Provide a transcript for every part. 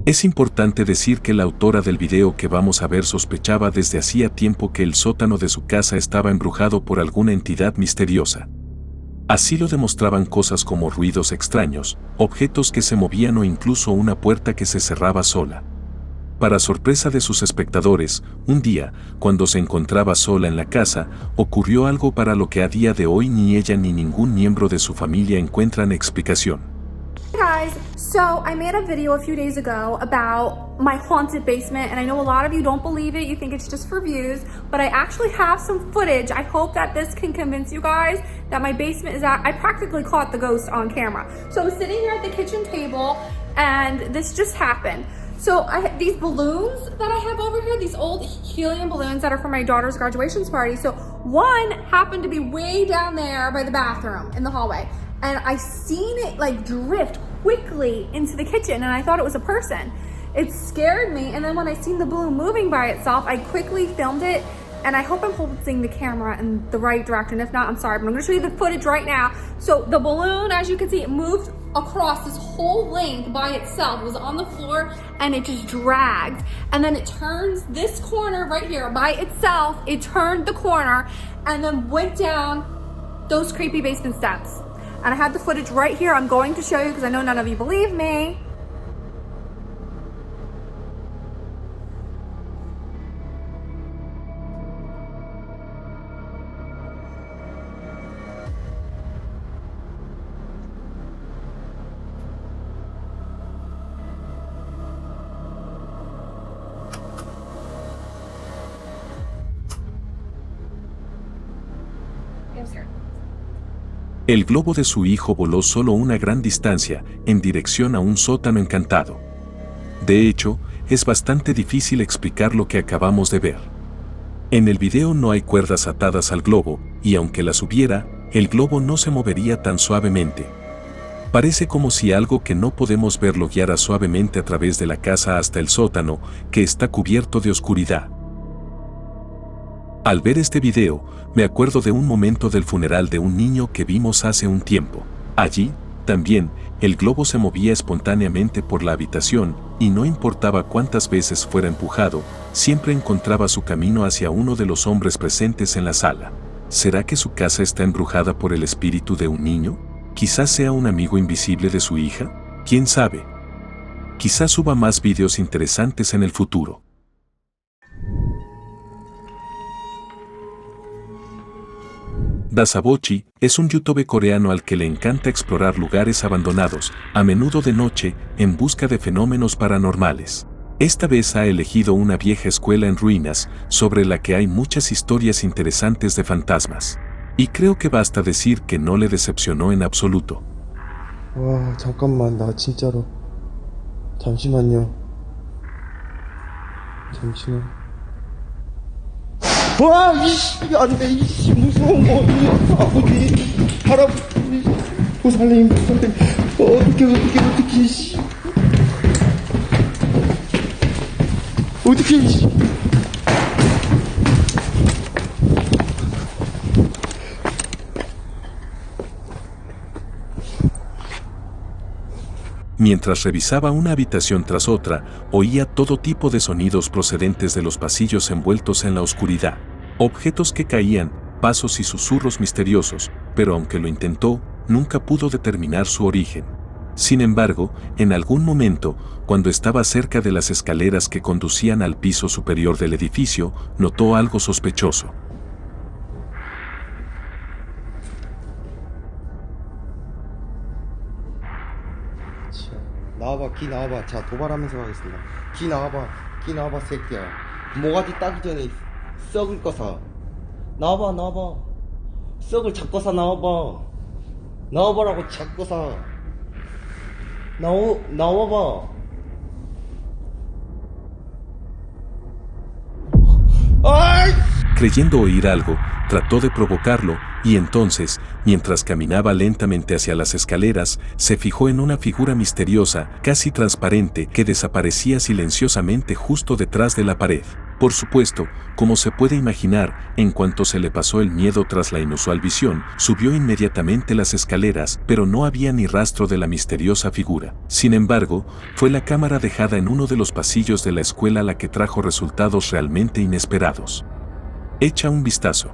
Es importante decir que la autora del video que vamos a ver sospechaba desde hacía tiempo que el sótano de su casa estaba embrujado por alguna entidad misteriosa. Así lo demostraban cosas como ruidos extraños, objetos que se movían o incluso una puerta que se cerraba sola. Para sorpresa de sus espectadores, un día, cuando se encontraba sola en la casa, ocurrió algo para lo que a día de hoy ni ella ni ningún miembro de su familia encuentran explicación. Hey guys, so I made a video a few days ago about my haunted basement, and I know a lot of you don't believe it, you think it's just for views, but I actually have some footage. I hope that this can convince you guys that my basement is I practically caught the ghost on camera. So I'm sitting here at the kitchen table and this just happened. So I have these balloons that I have over here, these old helium balloons that are for my daughter's graduation party. So one happened to be way down there by the bathroom in the hallway. And I seen it like drift quickly into the kitchen and I thought it was a person. It scared me, and then when I seen the balloon moving by itself, I quickly filmed it, and I hope I'm holding the camera in the right direction. If not, I'm sorry, but I'm gonna show you the footage right now. So the balloon, as you can see, it moved across this whole length by itself. It was on the floor and it just dragged. And then it turns this corner right here by itself. It turned the corner and then went down those creepy basement steps. And I have the footage right here. I'm going to show you because I know none of you believe me. El globo de su hijo voló solo una gran distancia, en dirección a un sótano encantado. De hecho, es bastante difícil explicar lo que acabamos de ver. En el video no hay cuerdas atadas al globo, y aunque las hubiera, el globo no se movería tan suavemente. Parece como si algo que no podemos ver lo guiara suavemente a través de la casa hasta el sótano, que está cubierto de oscuridad. Al ver este video, me acuerdo de un momento del funeral de un niño que vimos hace un tiempo. Allí, también, el globo se movía espontáneamente por la habitación, y no importaba cuántas veces fuera empujado, siempre encontraba su camino hacia uno de los hombres presentes en la sala. ¿Será que su casa está embrujada por el espíritu de un niño? ¿Quizás sea un amigo invisible de su hija? ¿Quién sabe? Quizás suba más videos interesantes en el futuro. Dasabochi es un youtuber coreano al que le encanta explorar lugares abandonados, a menudo de noche, en busca de fenómenos paranormales. Esta vez ha elegido una vieja escuela en ruinas, sobre la que hay muchas historias interesantes de fantasmas. Y creo que basta decir que no le decepcionó en absoluto. 와, 잠깐만, 나 진짜로. 잠시만요. 잠시만. 와, 이씨, 안 돼, 이씨, 무서운 거, 아버지, 할아버지, 보살님, 어떡해, 이씨. 어떡해, 이씨. Mientras revisaba una habitación tras otra, oía todo tipo de sonidos procedentes de los pasillos envueltos en la oscuridad. Objetos que caían, pasos y susurros misteriosos, pero aunque lo intentó, nunca pudo determinar su origen. Sin embargo, en algún momento, cuando estaba cerca de las escaleras que conducían al piso superior del edificio, notó algo sospechoso. 나와봐, 기 나와봐. 자, 도발하면서 가겠습니다. 기 나와봐, 새끼야. 모가지 따기 전에 썩을 거사. 나와봐. 썩을 잡고 사, 나와봐. 나와봐라고, 잡고 사. 나와봐. ¡Ay! Creyendo oír algo, trató de provocarlo, y entonces, mientras caminaba lentamente hacia las escaleras, se fijó en una figura misteriosa, casi transparente, que desaparecía silenciosamente justo detrás de la pared. Por supuesto, como se puede imaginar, en cuanto se le pasó el miedo tras la inusual visión, subió inmediatamente las escaleras, pero no había ni rastro de la misteriosa figura. Sin embargo, fue la cámara dejada en uno de los pasillos de la escuela la que trajo resultados realmente inesperados. Echa un vistazo.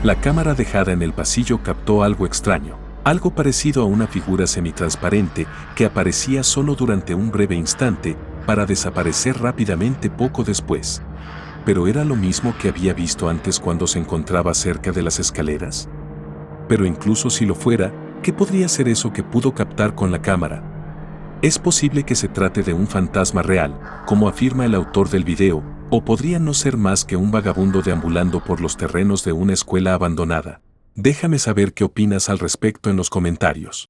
La cámara dejada en el pasillo captó algo extraño, algo parecido a una figura semitransparente que aparecía solo durante un breve instante para desaparecer rápidamente poco después. ¿Pero era lo mismo que había visto antes cuando se encontraba cerca de las escaleras? Pero incluso si lo fuera, ¿qué podría ser eso que pudo captar con la cámara? Es posible que se trate de un fantasma real, como afirma el autor del video, o podría no ser más que un vagabundo deambulando por los terrenos de una escuela abandonada. Déjame saber qué opinas al respecto en los comentarios.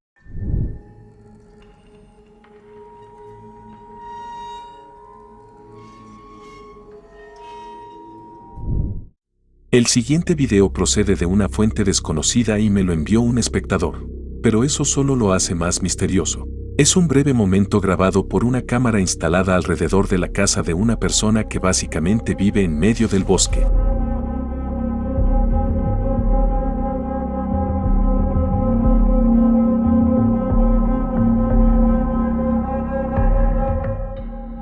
El siguiente video procede de una fuente desconocida y me lo envió un espectador. Pero eso solo lo hace más misterioso. Es un breve momento grabado por una cámara instalada alrededor de la casa de una persona que básicamente vive en medio del bosque.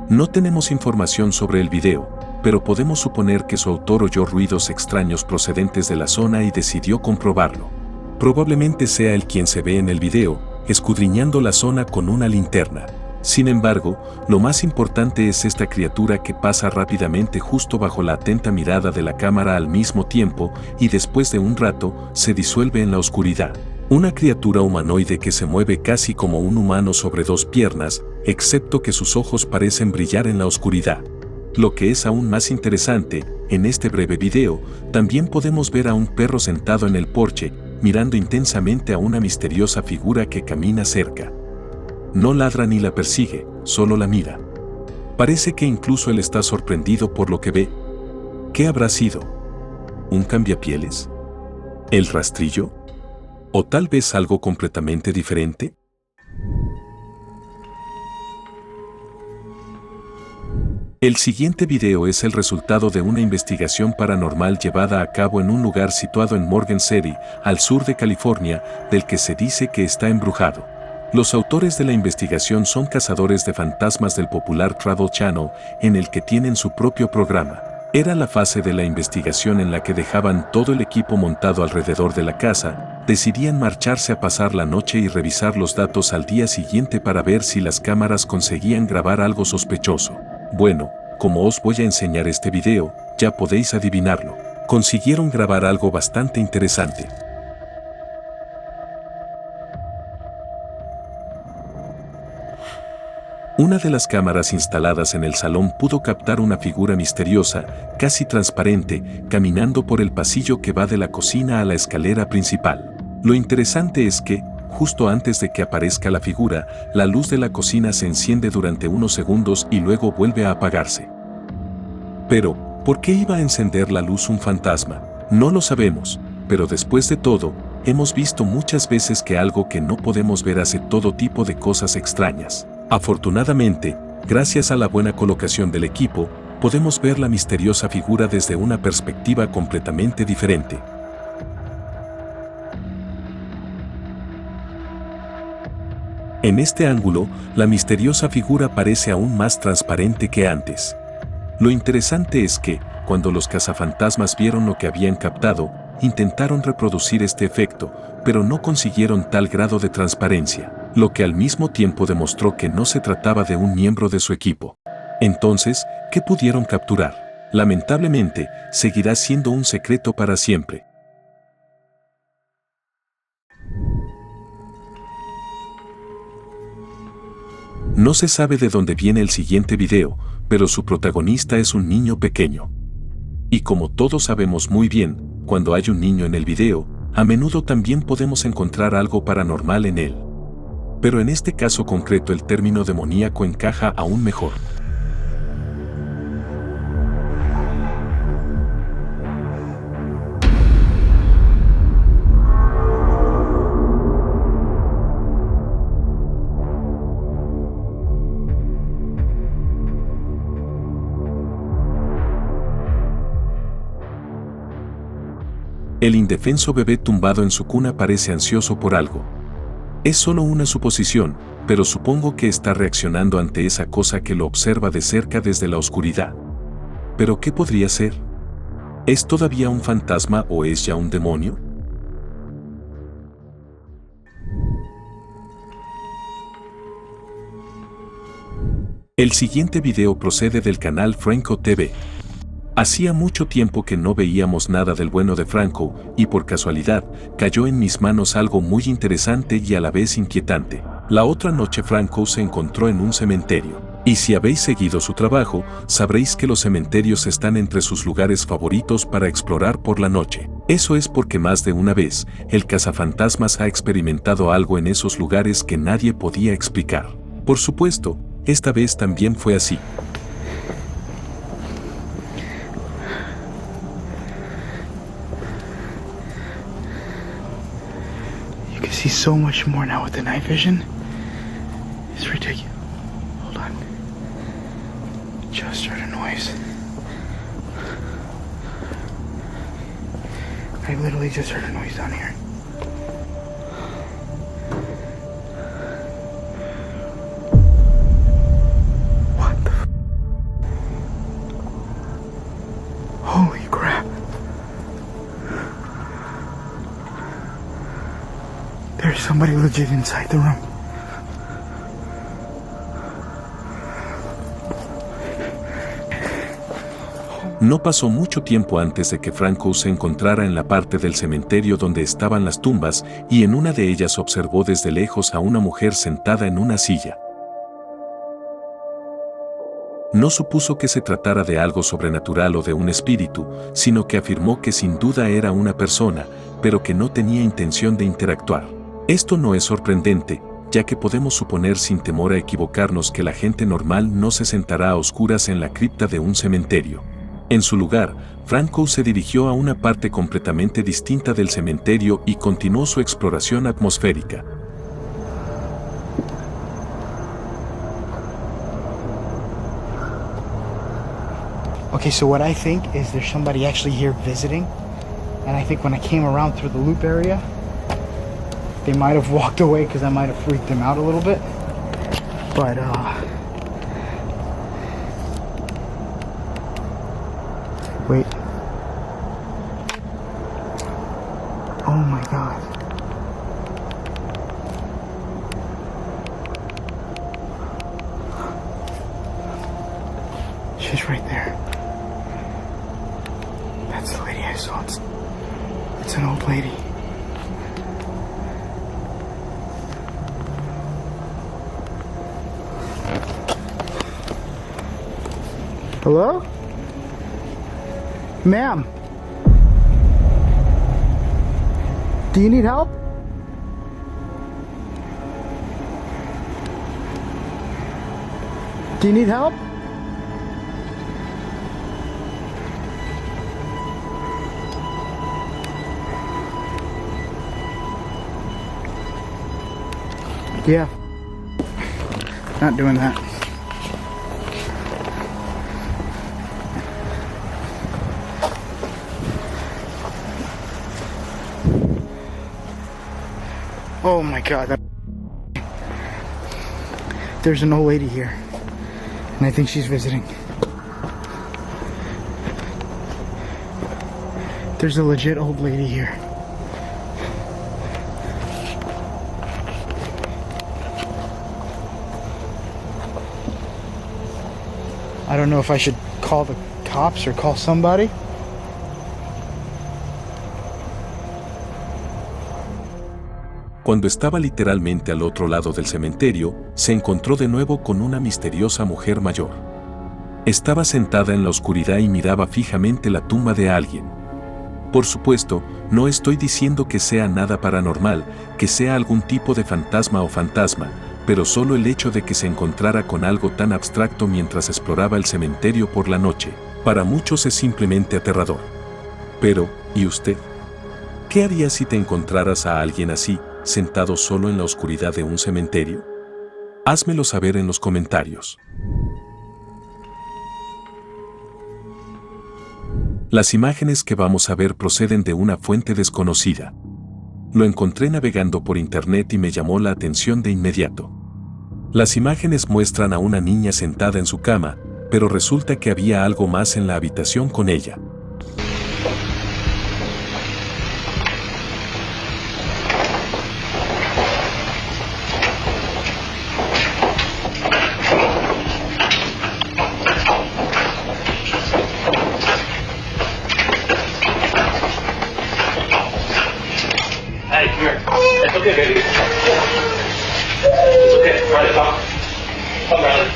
No tenemos información sobre el video, pero podemos suponer que su autor oyó ruidos extraños procedentes de la zona y decidió comprobarlo. Probablemente sea él quien se ve en el video, escudriñando la zona con una linterna. Sin embargo, lo más importante es esta criatura que pasa rápidamente justo bajo la atenta mirada de la cámara al mismo tiempo y después de un rato se disuelve en la oscuridad. Una criatura humanoide que se mueve casi como un humano sobre dos piernas, excepto que sus ojos parecen brillar en la oscuridad. Lo que es aún más interesante, en este breve video, también podemos ver a un perro sentado en el porche, mirando intensamente a una misteriosa figura que camina cerca. No ladra ni la persigue, solo la mira. Parece que incluso él está sorprendido por lo que ve. ¿Qué habrá sido? ¿Un cambiapieles? ¿El rastrillo? ¿O tal vez algo completamente diferente? El siguiente video es el resultado de una investigación paranormal llevada a cabo en un lugar situado en Morgan City, al sur de California, del que se dice que está embrujado. Los autores de la investigación son cazadores de fantasmas del popular Travel Channel, en el que tienen su propio programa. Era la fase de la investigación en la que dejaban todo el equipo montado alrededor de la casa, decidían marcharse a pasar la noche y revisar los datos al día siguiente para ver si las cámaras conseguían grabar algo sospechoso. Bueno, como os voy a enseñar este video, ya podéis adivinarlo. Consiguieron grabar algo bastante interesante. Una de las cámaras instaladas en el salón pudo captar una figura misteriosa, casi transparente, caminando por el pasillo que va de la cocina a la escalera principal. Lo interesante es que, justo antes de que aparezca la figura, la luz de la cocina se enciende durante unos segundos y luego vuelve a apagarse. Pero, ¿por qué iba a encender la luz un fantasma? No lo sabemos, pero después de todo, hemos visto muchas veces que algo que no podemos ver hace todo tipo de cosas extrañas. Afortunadamente, gracias a la buena colocación del equipo, podemos ver la misteriosa figura desde una perspectiva completamente diferente. En este ángulo, la misteriosa figura parece aún más transparente que antes. Lo interesante es que, cuando los cazafantasmas vieron lo que habían captado, intentaron reproducir este efecto, pero no consiguieron tal grado de transparencia, lo que al mismo tiempo demostró que no se trataba de un miembro de su equipo. Entonces, ¿qué pudieron capturar? Lamentablemente, seguirá siendo un secreto para siempre. No se sabe de dónde viene el siguiente video, pero su protagonista es un niño pequeño. Y como todos sabemos muy bien, cuando hay un niño en el video, a menudo también podemos encontrar algo paranormal en él. Pero en este caso concreto el término demoníaco encaja aún mejor. El indefenso bebé tumbado en su cuna parece ansioso por algo. Es solo una suposición, pero supongo que está reaccionando ante esa cosa que lo observa de cerca desde la oscuridad. ¿Pero qué podría ser? ¿Es todavía un fantasma o es ya un demonio? El siguiente video procede del canal Franco TV. Hacía mucho tiempo que no veíamos nada del bueno de Franco, y por casualidad, cayó en mis manos algo muy interesante y a la vez inquietante. La otra noche Franco se encontró en un cementerio. Y si habéis seguido su trabajo, sabréis que los cementerios están entre sus lugares favoritos para explorar por la noche. Eso es porque más de una vez, el cazafantasmas ha experimentado algo en esos lugares que nadie podía explicar. Por supuesto, esta vez también fue así. See so much more now with the night vision. It's ridiculous. Hold on. Just heard a noise. I literally just heard a noise down here. What the f? Holy crap. There's somebody legit inside the room. No pasó mucho tiempo antes de que Franco se encontrara en la parte del cementerio donde estaban las tumbas y en una de ellas observó desde lejos a una mujer sentada en una silla. No supuso que se tratara de algo sobrenatural o de un espíritu, sino que afirmó que sin duda era una persona, pero que no tenía intención de interactuar. Esto no es sorprendente, ya que podemos suponer sin temor a equivocarnos que la gente normal no se sentará a oscuras en la cripta de un cementerio. En su lugar, Franco se dirigió a una parte completamente distinta del cementerio y continuó su exploración atmosférica. Okay, so what I think is there's somebody actually here visiting, and I think when I came around through the loop area, they might have walked away because I might have freaked them out a little bit. But, wait. Oh my God. She's right there. That's the lady I saw. It's an old lady. Hello? Ma'am? Do you need help? Do you need help? Yeah. Not doing that. Oh my God. There's an old lady here, and I think she's visiting. There's a legit old lady here. I don't know if I should call the cops or call somebody. Cuando estaba literalmente al otro lado del cementerio, se encontró de nuevo con una misteriosa mujer mayor. Estaba sentada en la oscuridad y miraba fijamente la tumba de alguien. Por supuesto, no estoy diciendo que sea nada paranormal, que sea algún tipo de fantasma o fantasma, pero solo el hecho de que se encontrara con algo tan abstracto mientras exploraba el cementerio por la noche, para muchos es simplemente aterrador. Pero, ¿y usted? ¿Qué harías si te encontraras a alguien así, sentado solo en la oscuridad de un cementerio? Házmelo saber en los comentarios. Las imágenes que vamos a ver proceden de una fuente desconocida. Lo encontré navegando por internet y me llamó la atención de inmediato. Las imágenes muestran a una niña sentada en su cama, pero resulta que había algo más en la habitación con ella. Hey, come here. It's okay, baby. It's okay. Riley, come. Come, Riley.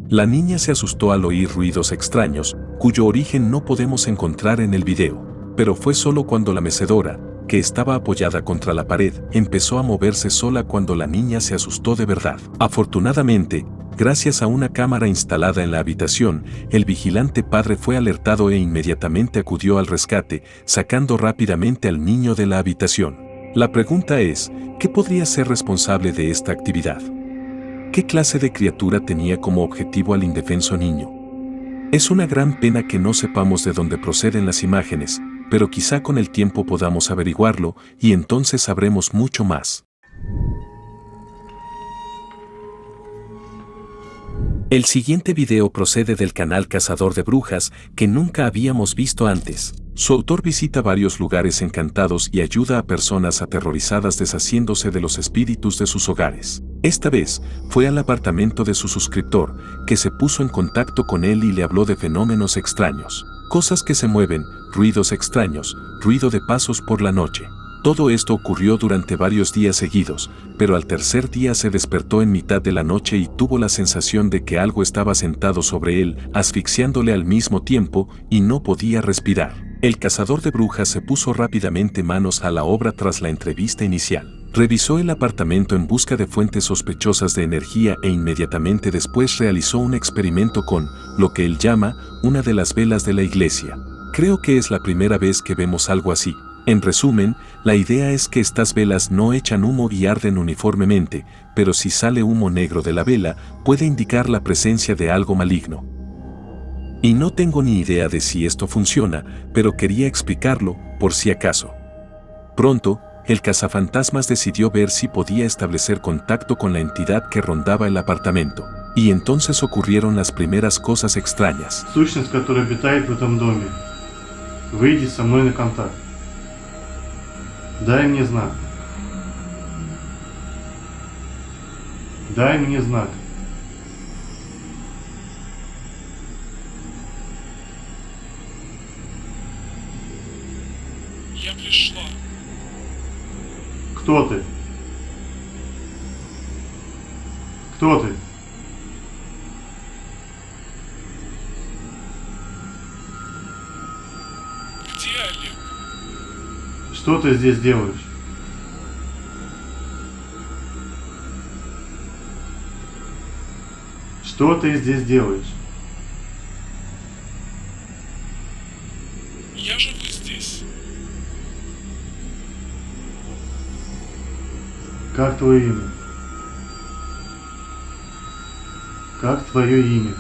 La niña se asustó al oír ruidos extraños, cuyo origen no podemos encontrar en el video, pero fue solo cuando la mecedora, que estaba apoyada contra la pared, empezó a moverse sola cuando la niña se asustó de verdad. Afortunadamente, gracias a una cámara instalada en la habitación, el vigilante padre fue alertado e inmediatamente acudió al rescate, sacando rápidamente al niño de la habitación. La pregunta es, ¿qué podría ser responsable de esta actividad? ¿Qué clase de criatura tenía como objetivo al indefenso niño? Es una gran pena que no sepamos de dónde proceden las imágenes, pero quizá con el tiempo podamos averiguarlo y entonces sabremos mucho más. El siguiente video procede del canal Cazador de Brujas que nunca habíamos visto antes. Su autor visita varios lugares encantados y ayuda a personas aterrorizadas deshaciéndose de los espíritus de sus hogares. Esta vez fue al apartamento de su suscriptor, que se puso en contacto con él y le habló de fenómenos extraños. Cosas que se mueven, ruidos extraños, ruido de pasos por la noche. Todo esto ocurrió durante varios días seguidos, pero al tercer día se despertó en mitad de la noche y tuvo la sensación de que algo estaba sentado sobre él, asfixiándole al mismo tiempo, y no podía respirar. El cazador de brujas se puso rápidamente manos a la obra tras la entrevista inicial. Revisó el apartamento en busca de fuentes sospechosas de energía e inmediatamente después realizó un experimento con lo que él llama una de las velas de la iglesia. Creo que es la primera vez que vemos algo así. En resumen, la idea es que estas velas no echan humo y arden uniformemente, pero si sale humo negro de la vela, puede indicar la presencia de algo maligno. Y no tengo ni idea de si esto funciona, pero quería explicarlo, por si acaso. Pronto, el cazafantasmas decidió ver si podía establecer contacto con la entidad que rondaba el apartamento. Y entonces ocurrieron las primeras cosas extrañas. Сущность, которая обитает в этом доме, выйди со мной на контакт. Дай мне знак. Дай мне знак. Я пришла. Кто ты? Кто ты? Где Олег? Что ты здесь делаешь? Что ты здесь делаешь? Я живу здесь. Как твое имя? Как твое имя?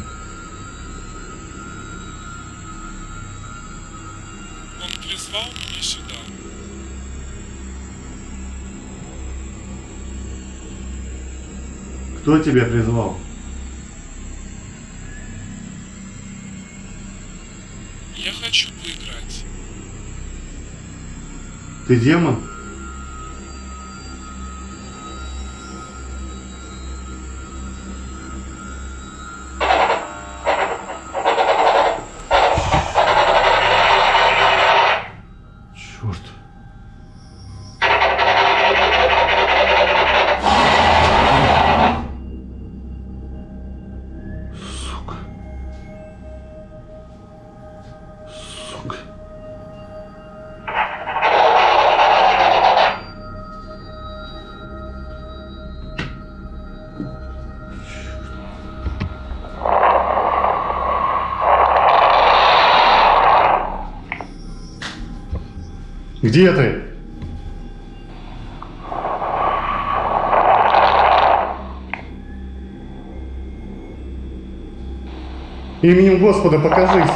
Он призвал меня. Кто тебя призвал? Я хочу поиграть. Ты демон? Черт. Сука. Сука. Где ты? Именем Господа покажись.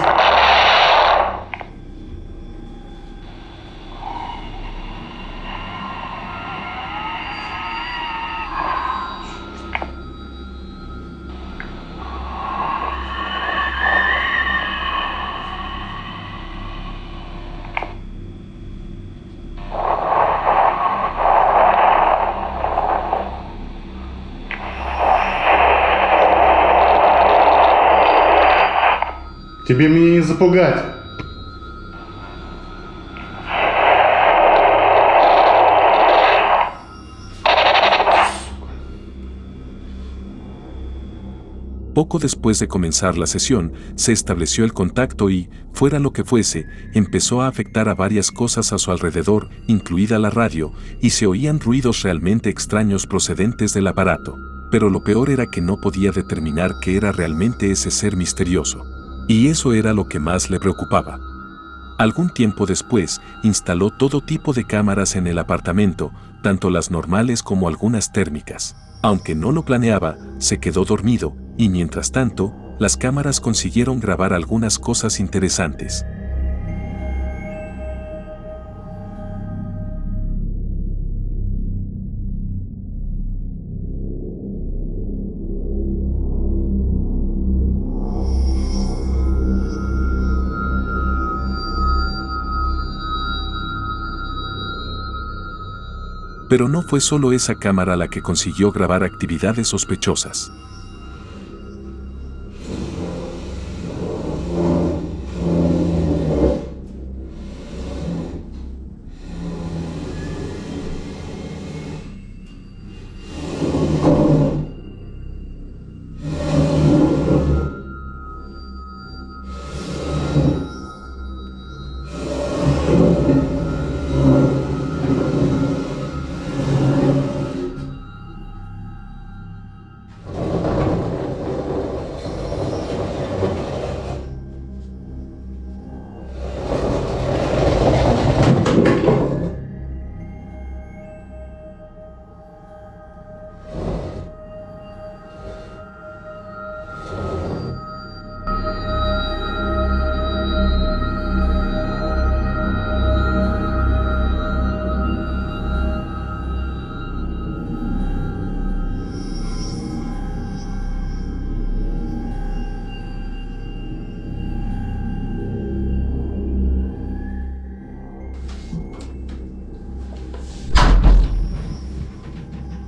Тебе меня не запугать. Poco después de comenzar la sesión, se estableció el contacto y, fuera lo que fuese, empezó a afectar a varias cosas a su alrededor, incluida la radio, y se oían ruidos realmente extraños procedentes del aparato. Pero lo peor era que no podía determinar qué era realmente ese ser misterioso. Y eso era lo que más le preocupaba. Algún tiempo después, instaló todo tipo de cámaras en el apartamento, tanto las normales como algunas térmicas. Aunque no lo planeaba, se quedó dormido, y mientras tanto, las cámaras consiguieron grabar algunas cosas interesantes. Pero no fue solo esa cámara la que consiguió grabar actividades sospechosas.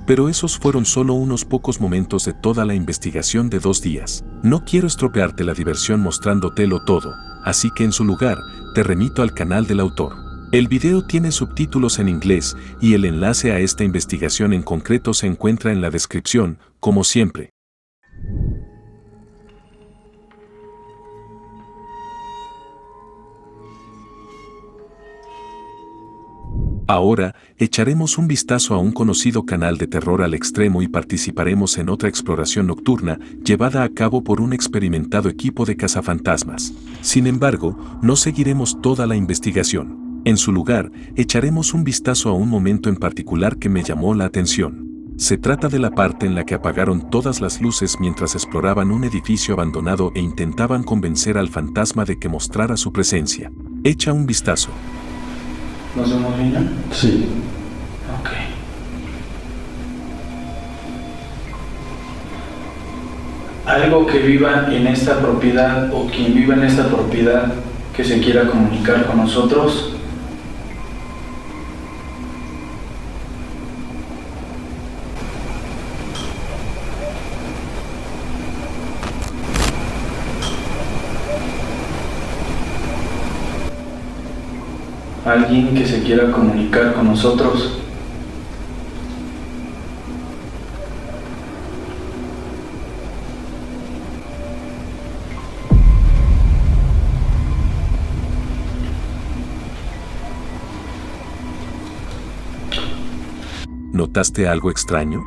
Pero esos fueron solo unos pocos momentos de toda la investigación de 2 días. No quiero estropearte la diversión mostrándotelo todo, así que en su lugar, te remito al canal del autor. El video tiene subtítulos en inglés y el enlace a esta investigación en concreto se encuentra en la descripción, como siempre. Ahora, echaremos un vistazo a un conocido canal de terror al extremo y participaremos en otra exploración nocturna llevada a cabo por un experimentado equipo de cazafantasmas. Sin embargo, no seguiremos toda la investigación. En su lugar, echaremos un vistazo a un momento en particular que me llamó la atención. Se trata de la parte en la que apagaron todas las luces mientras exploraban un edificio abandonado e intentaban convencer al fantasma de que mostrara su presencia. Echa un vistazo. ¿Nos vemos bien? Sí. Ok. algo que viva en esta propiedad o quien viva en esta propiedad que se quiera comunicar con nosotros. Alguien que se quiera comunicar con nosotros. ¿Notaste algo extraño?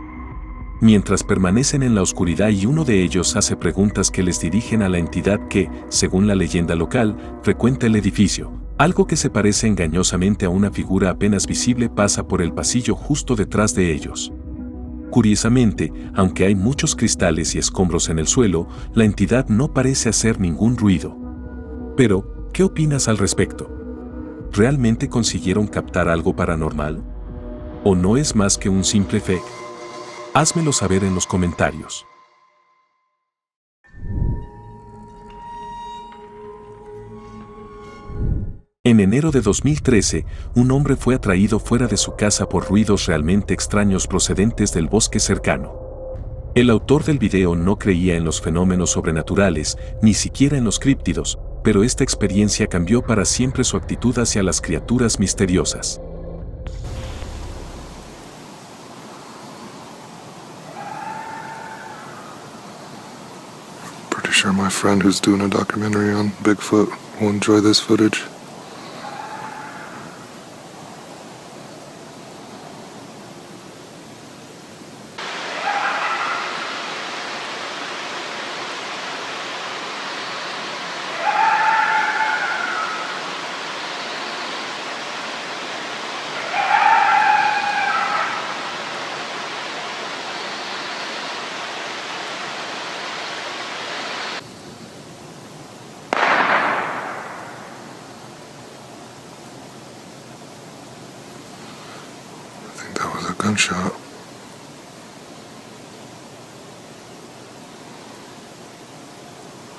Mientras permanecen en la oscuridad y uno de ellos hace preguntas que les dirigen a la entidad que, según la leyenda local, frecuenta el edificio. Algo que se parece engañosamente a una figura apenas visible pasa por el pasillo justo detrás de ellos. Curiosamente, aunque hay muchos cristales y escombros en el suelo, la entidad no parece hacer ningún ruido. Pero, ¿qué opinas al respecto? ¿Realmente consiguieron captar algo paranormal? ¿O no es más que un simple fake? Házmelo saber en los comentarios. En enero de 2013, un hombre fue atraído fuera de su casa por ruidos realmente extraños procedentes del bosque cercano. El autor del video no creía en los fenómenos sobrenaturales, ni siquiera en los críptidos, pero esta experiencia cambió para siempre su actitud hacia las criaturas misteriosas. Pretty sure my friend who's doing a documentary on Bigfoot will enjoy this footage. That was a gunshot.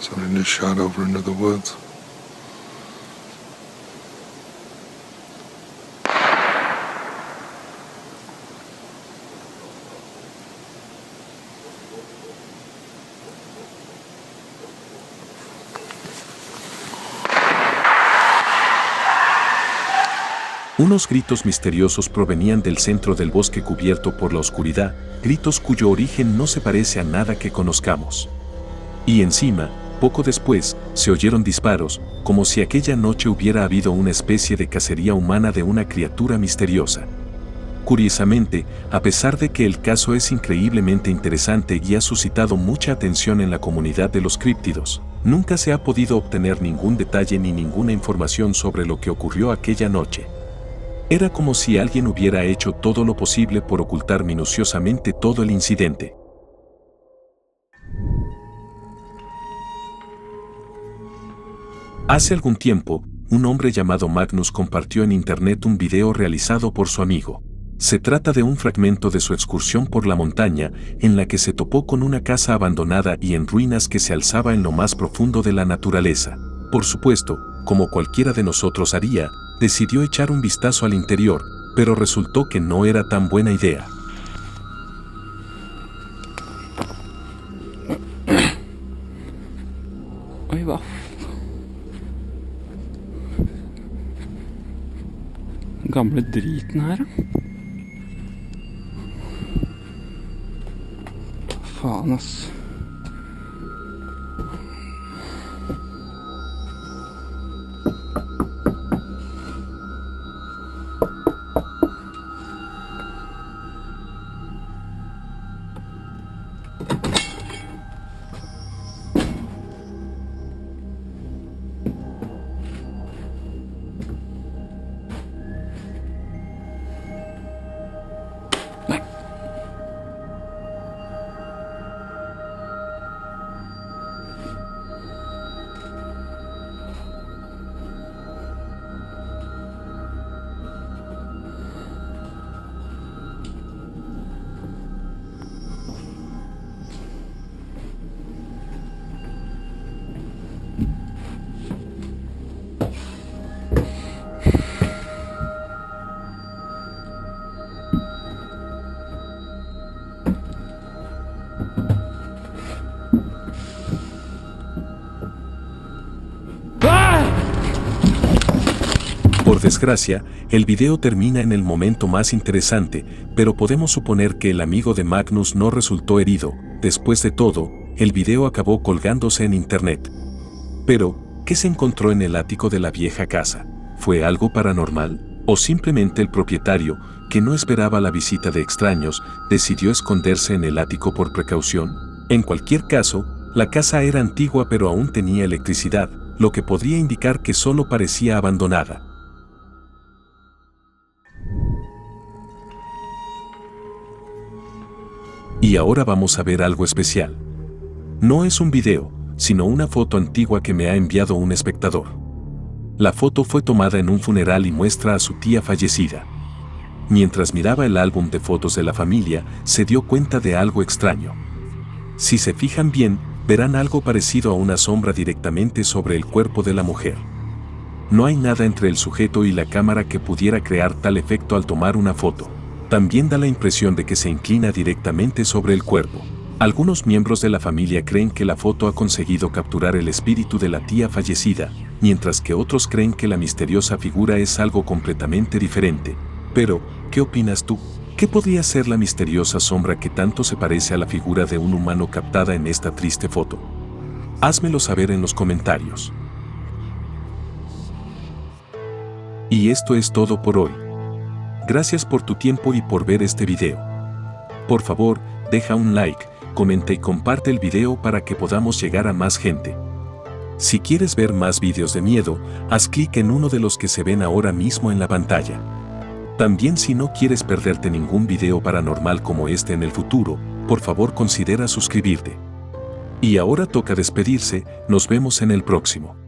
Somebody just shot over into the woods. Unos gritos misteriosos provenían del centro del bosque cubierto por la oscuridad, gritos cuyo origen no se parece a nada que conozcamos. Y encima, poco después, se oyeron disparos, como si aquella noche hubiera habido una especie de cacería humana de una criatura misteriosa. Curiosamente, a pesar de que el caso es increíblemente interesante y ha suscitado mucha atención en la comunidad de los críptidos, nunca se ha podido obtener ningún detalle ni ninguna información sobre lo que ocurrió aquella noche. Era como si alguien hubiera hecho todo lo posible por ocultar minuciosamente todo el incidente. Hace algún tiempo, un hombre llamado Magnus compartió en internet un video realizado por su amigo. Se trata de un fragmento de su excursión por la montaña, en la que se topó con una casa abandonada y en ruinas que se alzaba en lo más profundo de la naturaleza. Por supuesto, como cualquiera de nosotros haría, decidió echar un vistazo al interior, pero resultó que no era tan buena idea. Oi hva? Gamle driten her, da. Faen, ass. Por desgracia, el video termina en el momento más interesante, pero podemos suponer que el amigo de Magnus no resultó herido. Después de todo, el video acabó colgándose en internet. Pero, ¿qué se encontró en el ático de la vieja casa? ¿Fue algo paranormal? ¿O simplemente el propietario, que no esperaba la visita de extraños, decidió esconderse en el ático por precaución? En cualquier caso, la casa era antigua pero aún tenía electricidad, lo que podría indicar que solo parecía abandonada. Y ahora vamos a ver algo especial. No es un video, sino una foto antigua que me ha enviado un espectador. La foto fue tomada en un funeral y muestra a su tía fallecida. Mientras miraba el álbum de fotos de la familia, se dio cuenta de algo extraño. Si se fijan bien, verán algo parecido a una sombra directamente sobre el cuerpo de la mujer. No hay nada entre el sujeto y la cámara que pudiera crear tal efecto al tomar una foto. También da la impresión de que se inclina directamente sobre el cuerpo. Algunos miembros de la familia creen que la foto ha conseguido capturar el espíritu de la tía fallecida, mientras que otros creen que la misteriosa figura es algo completamente diferente. Pero, ¿qué opinas tú? ¿Qué podría ser la misteriosa sombra que tanto se parece a la figura de un humano captada en esta triste foto? Házmelo saber en los comentarios. Y esto es todo por hoy. Gracias por tu tiempo y por ver este video. Por favor, deja un like, comenta y comparte el video para que podamos llegar a más gente. Si quieres ver más videos de miedo, haz clic en uno de los que se ven ahora mismo en la pantalla. También si no quieres perderte ningún video paranormal como este en el futuro, por favor considera suscribirte. Y ahora toca despedirse, nos vemos en el próximo.